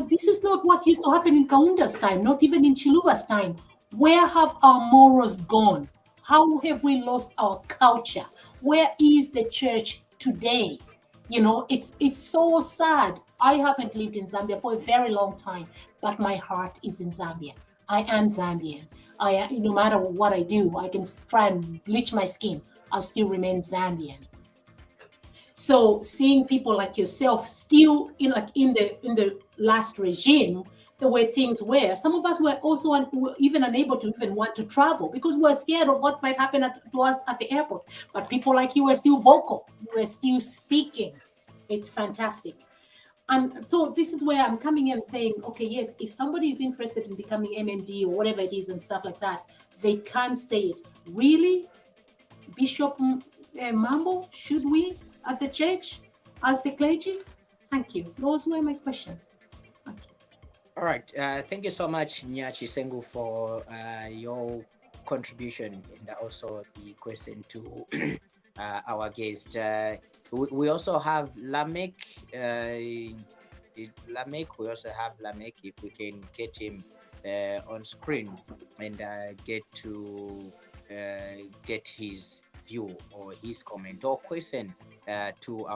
this is not what used to happen in Kaunda's time, not even in Chiluba's time. Where have our morals gone? How have we lost our culture? Where is the church today? It's so sad. I haven't lived in Zambia for a very long time, but my heart is in Zambia. I am Zambian. No matter what I do, I can try and bleach my skin, I'll still remain Zambian. So seeing people like yourself still in the last regime, the way things were. Some of us were also even unable to even want to travel because we're scared of what might happen to us at the airport. But people like you were still vocal. You were still speaking. It's fantastic. And so this is where I'm coming in and saying, okay, yes, if somebody is interested in becoming MND or whatever it is and stuff like that, they can say it. Really, Bishop Mambo, should we at the church, as the clergy? Thank you. Those were my questions. Thank you. All right. Thank you so much, Nyachi Sengu, for your contribution and also the question to our guest. We also have Lamek. Lamek, we also have Lamek. If we can get him on screen and get his view or his comment or question to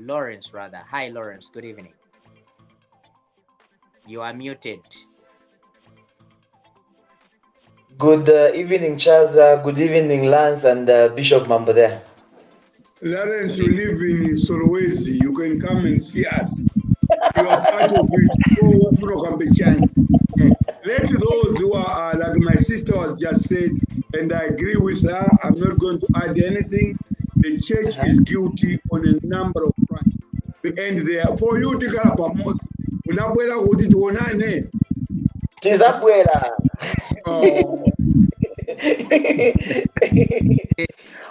Lawrence rather. Hi, Lawrence. Good evening. You are muted. Good evening, Chaza. Good evening, Lance and Bishop Mambo there. Lawrence, you live in Solowezi. You can come and see us. You are part of it. Let those who are, like my sister has just said, and I agree with her, I'm not going to add anything. The church is guilty on a number of crimes. And there, for you to come up, Unabuela would it one Tizabuela.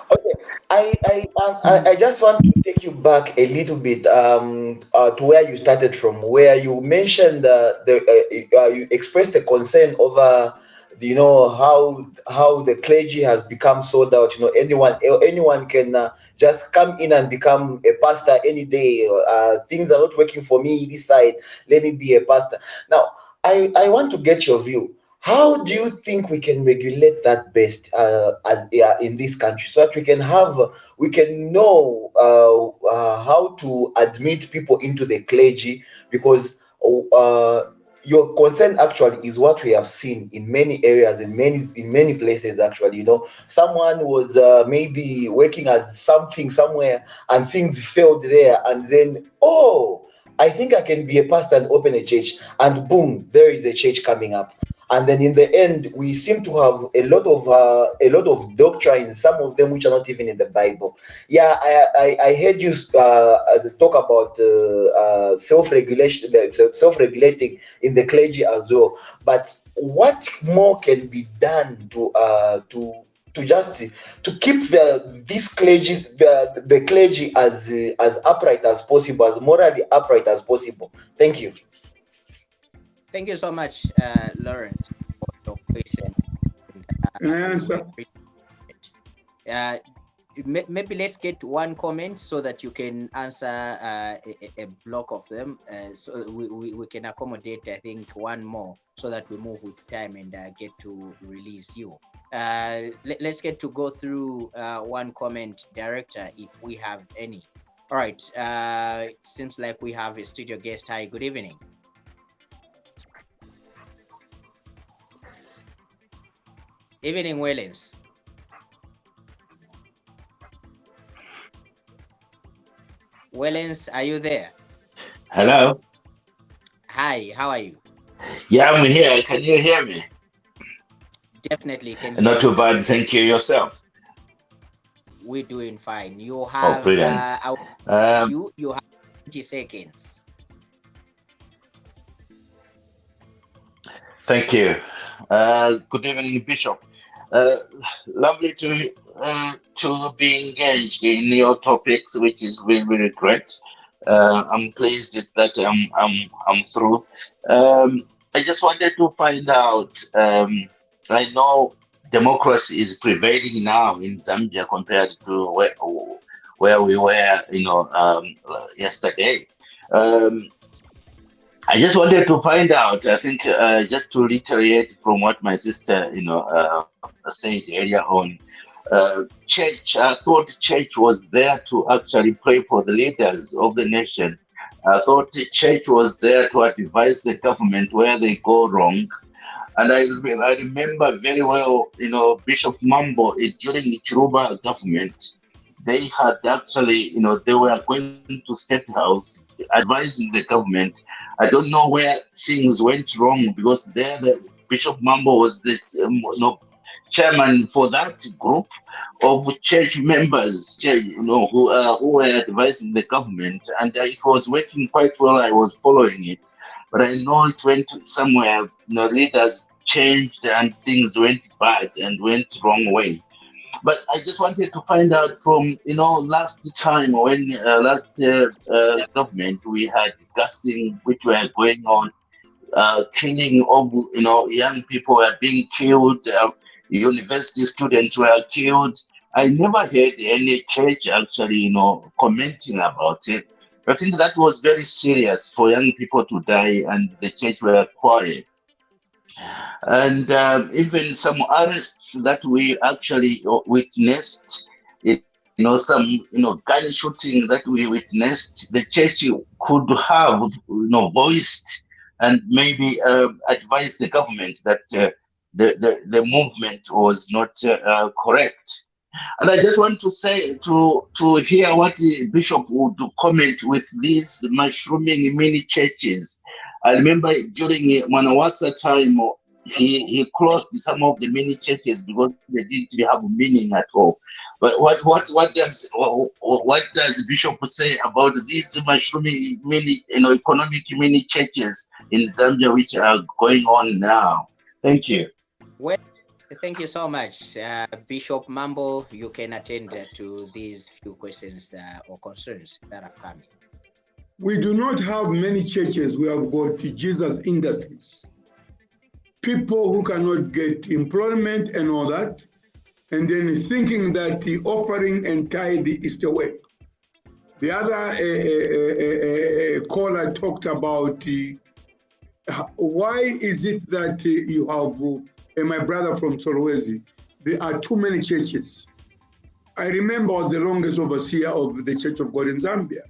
Okay, I just want to take you back a little bit to where you started from, where you mentioned you expressed a concern over how the clergy has become sold out. Anyone can just come in and become a pastor any day. Things are not working for me this side. Let me be a pastor. Now, I want to get your view. How do you think we can regulate that best in this country, so that we can know how to admit people into the clergy? Because your concern actually is what we have seen in many areas, in many places. Actually, someone was maybe working as something somewhere, and things failed there, and then I think I can be a pastor and open a church, and boom, there is a church coming up. And then in the end, we seem to have a lot of doctrines, some of them which are not even in the Bible. Yeah, I heard you talk about self-regulating in the clergy as well. But what more can be done to keep this clergy, the clergy as upright as possible, as morally upright as possible? Thank you. Thank you so much, Lawrence, for your question. Can I answer? Maybe let's get one comment so that you can answer a block of them. So we can accommodate, I think, one more so that we move with time and get to release you. Let's get to go through one comment, Director, if we have any. All right. It seems like we have a studio guest. Hi, good evening. Evening, Wellens. Wellens, are you there? Hello. Hi, how are you? Yeah, I'm here. Can you hear me? Definitely can. Not too bad. Thank you. Yourself? We're doing fine. You have brilliant. You have 20 seconds. Thank you. Good evening, Bishop. Lovely to be engaged in your topics, which is really great. I'm pleased that I'm through. I just wanted to find out. I know democracy is prevailing now in Zambia compared to where we were, yesterday. I just wanted to find out. I think just to reiterate from what my sister, said earlier on. Church. I thought church was there to actually pray for the leaders of the nation. I thought the church was there to advise the government where they go wrong. And I remember very well, Bishop Mambo during the Chiruba government, they had actually, they were going to State House advising the government I don't know where things went wrong, because there the Bishop Mambo was the chairman for that group of church members, who were advising the government, and it was working quite well. I was following it, but I know it went somewhere. Leaders changed and things went bad and went wrong way. But I just wanted to find out from, last time when last government we had gassing which were going on, killing of, young people were being killed, university students were killed. I never heard any church actually, commenting about it. I think that was very serious for young people to die, and the church were quiet. And even some arrests that we actually witnessed, some gun shooting that we witnessed, the church could have voiced and maybe advised the government that the movement was not correct. And I just want to say to hear what the Bishop would comment with these mushrooming mini churches. I remember during Manawasa time, he closed some of the mini churches because they didn't have meaning at all. But what does Bishop say about these mushrooming mini, economic mini churches in Zambia which are going on now? Thank you. Well, thank you so much, Bishop Mambo. You can attend to these few questions or concerns that have come. We do not have many churches. We have got Jesus industries. People who cannot get employment and all that, and then thinking that the offering and tithe is the way. The other caller talked about why is it that you have, my brother from Solwezi, there are too many churches. I remember I was the longest overseer of the Church of God in Zambia.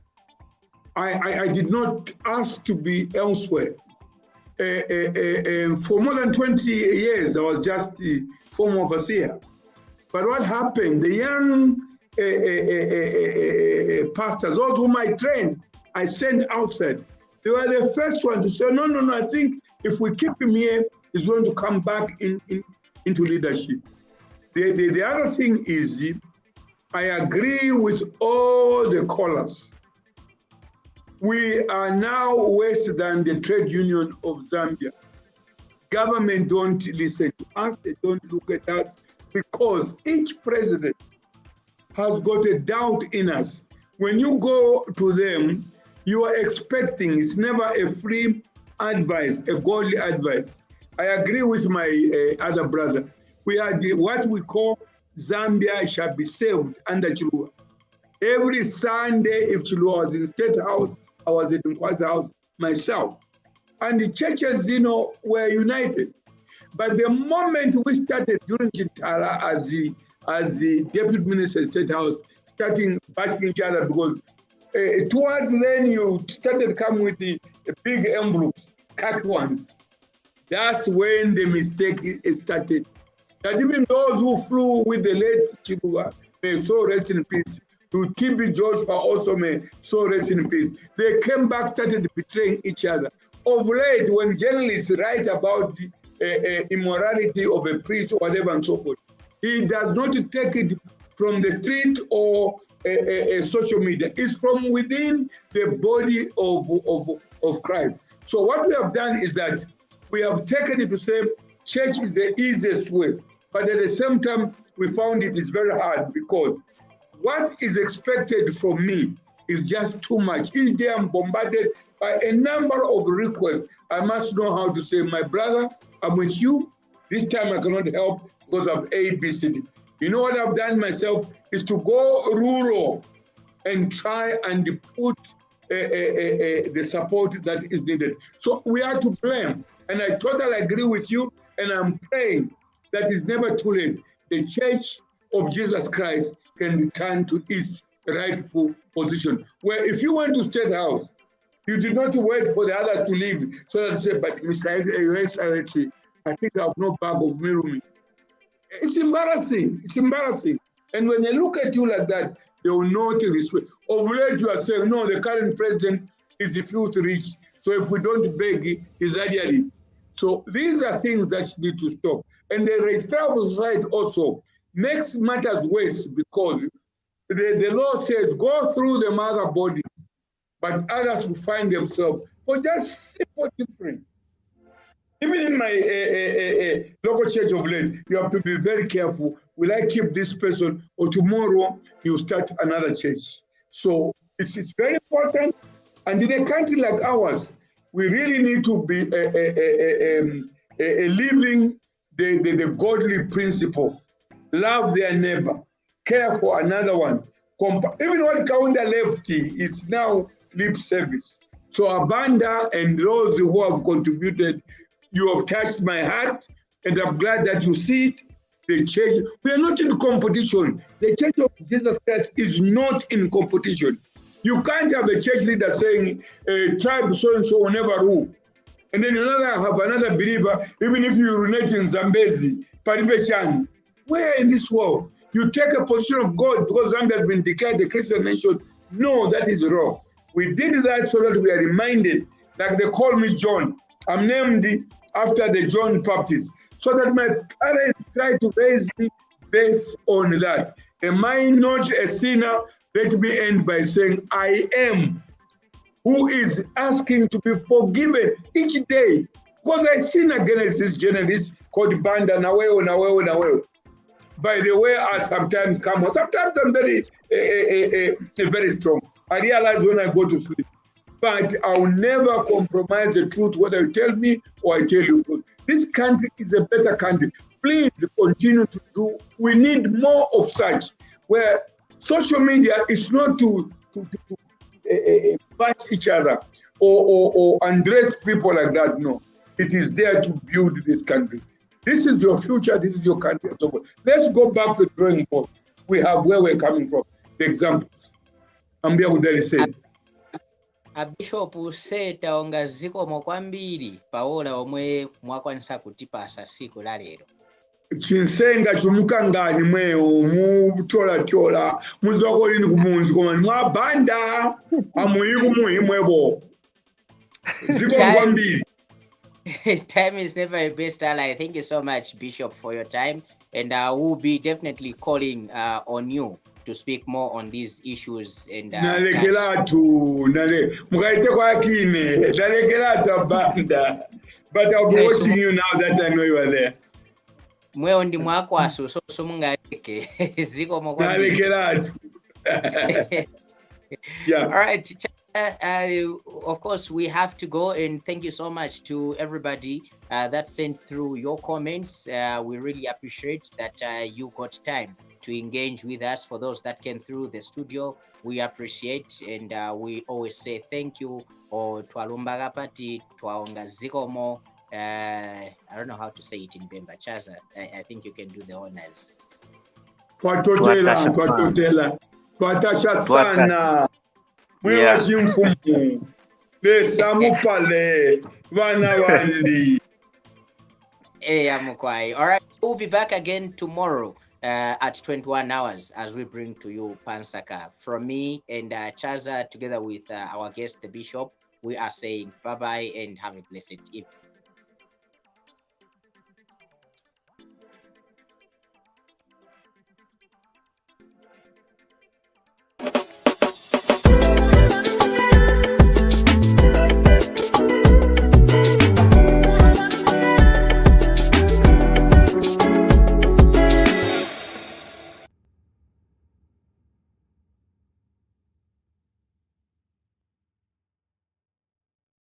I did not ask to be elsewhere. For more than 20 years, I was just the former overseer. But what happened, the young pastors, those whom I trained, I sent outside. They were the first one to say, no, I think if we keep him here, he's going to come back into leadership. The other thing is, I agree with all the callers. We are now worse than the trade union of Zambia. Government don't listen to us, they don't look at us, because each president has got a doubt in us. When you go to them, you are expecting, it's never a free advice, a godly advice. I agree with my other brother. We are what we call Zambia shall be saved under Chilua. Every Sunday, if Chilua was in State House, I was in Nkwa's house myself. And the churches, were united. But the moment we started during Chitara as the deputy minister of State House, starting bashing each other, because towards then you started coming with the big envelopes, khaki ones. That's when the mistake started. That even those who flew with the late Chibua may so rest in peace, to TB Joshua also may so rest in peace. They came back, started betraying each other. Of late, when journalists write about the immorality of a priest or whatever and so forth, he does not take it from the street or social media. It's from within the body of Christ. So what we have done is that we have taken it to say church is the easiest way, but at the same time, we found it is very hard, because what is expected from me is just too much. Each day I'm bombarded by a number of requests. I must know how to say, my brother, I'm with you. This time I cannot help because of A, B, C, D. You know what I've done myself is to go rural and try and put the support that is needed. So we are to blame. And I totally agree with you. And I'm praying that it's never too late. The Church of Jesus Christ can return to its rightful position. Where if you went to State House, you did not wait for the others to leave so that you say, but Mr. Excellency, I think I have no bag of mirumi. It's embarrassing. It's embarrassing. And when they look at you like that, they will not respect. Of late, you are saying, no, the current president is the filthy rich. So if we don't beg, he's ideally. So these are things that need to stop. And the registrar of society also makes matters worse because the law says go through the mother body, but others will find themselves for just simple difference. Even in my local church of late, you have to be very careful. Will I keep this person, or tomorrow you start another church? So it's very important. And in a country like ours, we really need to be living the godly principle. Love their neighbor, care for another one. Even what Kaunda left is now lip service. So Abanda and those who have contributed, you have touched my heart, and I'm glad that you see it. The church, we are not in competition. The Church of Jesus Christ is not in competition. You can't have a church leader saying, tribe so-and-so will never rule. And then have another believer, even if you urinate in Zambezi, Paribechani. Where in this world? You take a position of God because Zambia has been declared a Christian nation. No, that is wrong. We did that so that we are reminded, like they call me John. I'm named after the John Baptist, so that my parents try to raise me based on that. Am I not a sinner? Let me end by saying, I am, who is asking to be forgiven each day. Because I sin against this journalist called Banda Naweo. By the way, I sometimes come on. Sometimes I'm very strong. I realize when I go to sleep. But I'll never compromise the truth, whether you tell me or I tell you. This country is a better country. Please continue to do. We need more of such, where social media is not to bash each other or undress people like that. No, it is there to build this country. This is your future. This is your country. So let's go back to the drawing board. We have where we're coming from. The examples. Ambia Udali said. Bishop Seta ongazikomo kwambiri paola omwe mwakwanisa kutipasa siku la lero. Chinsenga chumukangani mweo mutola muzoko lini kumunzi koma mwabanda amuyiku muhimwebo zikomo kwambiri. Time is never a best ally. Thank you so much, Bishop, for your time, and we'll be definitely calling on you to speak more on these issues. And but I'll be watching you now that I know you are there. Yeah. All right. Of course, we have to go, and thank you so much to everybody that sent through your comments. We really appreciate that you got time to engage with us. For those that came through the studio, we appreciate, and we always say thank you. Or Twalumbagapati, Twaongazikomo. I don't know how to say it in Bemba. Chaza, I think you can do the honors. Twatotela. Twatashasana. Mwewa chimfumu. Lesamupale. Vanawandi. All right, we'll be back again tomorrow at 21 hours as we bring to you Pansaka. From me and Chaza, together with our guest, the Bishop, we are saying bye-bye and have a blessed evening.